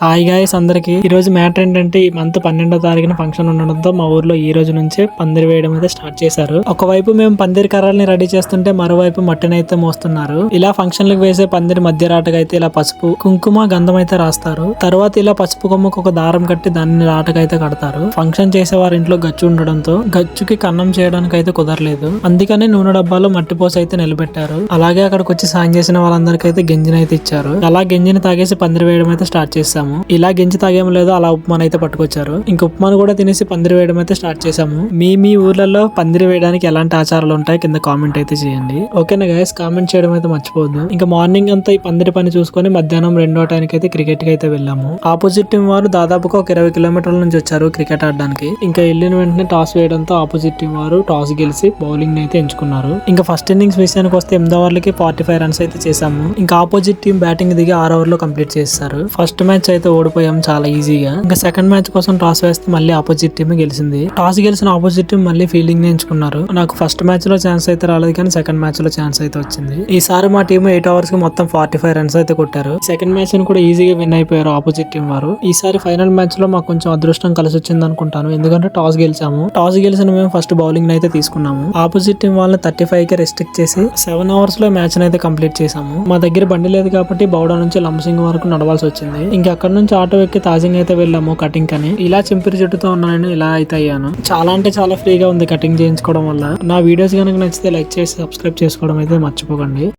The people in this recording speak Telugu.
హాయ్ గాయ్స్ అందరికి ఈ రోజు మ్యాటర్ ఏంటంటే ఈ మంత్ 12వ తారీఖున ఫంక్షన్ ఉండడంతో మా ఊర్లో ఈ రోజు నుంచే పందిరి వేయడం అయితే స్టార్ట్ చేశారు. ఒకవైపు మేము పందిరి కర్రల్ని రెడీ చేస్తుంటే మరోవైపు మట్టిని అయితే మోస్తున్నారు. ఇలా ఫంక్షన్లకు వేసే పందిరి మధ్య రాటకైతే ఇలా పసుపు కుంకుమ గంధం అయితే రాస్తారు. తర్వాత ఇలా పసుపు కొమ్మకు ఒక దారం కట్టి దాన్ని రాటకైతే కడతారు. ఫంక్షన్ చేసే వారి ఇంట్లో గచ్చు ఉండడంతో గచ్చుకి కన్నం చేయడానికి అయితే కుదరలేదు. అందుకని నూనె డబ్బాలో మట్టి పోసి అయితే నిలబెట్టారు. అలాగే అక్కడికి వచ్చి సాయం చేసిన వాళ్ళందరికీ అయితే గంజిని అయితే ఇచ్చారు. అలా గంజిని తాగేసి పందిరి వేయడం అయితే స్టార్ట్ చేశాము. ఇలా గెంజి తాగేం లేదో అలా ఉప్మాను అయితే పట్టుకొచ్చారు. ఇంక ఉప్మాను కూడా తినేసి పందిరి వేయడం అయితే స్టార్ట్ చేసాము. మీ ఊర్లలో పందిరి వేయడానికి ఎలాంటి ఆచారాలు ఉంటాయి కింద కామెంట్ అయితే చేయండి. ఓకేనా గైస్, కామెంట్ చేయడం అయితే మర్చిపోవద్దు. ఇంకా మార్నింగ్ అంతా ఈ పందిరి పని చూసుకొని మధ్యాహ్నం 2వ టైంకి అయితే క్రికెట్ కి అయితే వెళ్ళాము. ఆపోజిట్ టీం వారు దాదాపుగా ఒక 20 కిలోమీటర్ల నుంచి వచ్చారు క్రికెట్ ఆడడానికి. ఇంకా వెళ్ళిన వెంటనే టాస్ వేయడంతో ఆపోజిట్ టీం వారు టాస్ గెలిచి బౌలింగ్ అయితే ఎంచుకున్నారు. ఇంకా ఫస్ట్ ఇన్నింగ్స్ విషయానికి వస్తే 8 ఓవర్లకి 45 రన్స్ అయితే చేశాము. ఇంకా ఆపోజిట్ టీం బ్యాటింగ్ దిగి 6 ఓవర్లో కంప్లీట్ చేస్తారు. ఫస్ట్ మ్యాచ్ అయితే ఓడిపోయాం చాలా ఈజీగా. ఇంకా సెకండ్ మ్యాచ్ కోసం టాస్ వేస్తే మళ్ళీ ఆపోజిట్ టీమ్ గెలిచింది. టాస్ గెలిచిన ఆపోజిట్ టీం మళ్ళీ ఫీల్డింగ్ ఎంచుకున్నారు. నాకు ఫస్ట్ మ్యాచ్ లో ఛాన్స్ అయితే రాలేదు కానీ సెకండ్ మ్యాచ్ లో ఛాన్స్ అయితే వచ్చింది. ఈసారి మా టీం 8 ఓవర్స్ కి మొత్తం 45 రన్స్ అయితే కొట్టారు. సెకండ్ మ్యాచ్ ని కూడా ఈజీగా విన్ అయిపోయారు ఆపోజిట్ టీం వారు. ఈసారి ఫైనల్ మ్యాచ్ లో మాకు కొంచెం అదృష్టం కలిసి వచ్చింది అనుకుంటాను. ఎందుకంటే టాస్ గెలిచాము. టాస్ గెలిచిన మేము ఫస్ట్ బౌలింగ్ అయితే తీసుకున్నాము. ఆపోజిట్ టీం వాళ్ళని 35 కి రెస్ట్రిక్ట్ చేసి 7 ఓవర్స్ లో మ్యాచ్ అయితే కంప్లీట్ చేసాము. మా దగ్గర బండి లేదు కాబట్టి బౌడా నుంచి లంబసింగ్ వరకు నడవాల్సి వచ్చింది. ఇంకా అక్కడ నుంచి ఆటో ఎక్కి తాజింగ్ అయితే వెళ్ళాము కటింగ్ అని. ఇలా చింపిరి జుట్టుతో ఉన్నాను, ఇలా అయితే అయ్యాను. చాలా అంటే చాలా ఫ్రీగా ఉంది కటింగ్ చేయించుకోవడం వల్ల. నా వీడియోస్ కనుక నచ్చితే లైక్ చేసి సబ్స్క్రైబ్ చేసుకోవడం అయితే మర్చిపోకండి.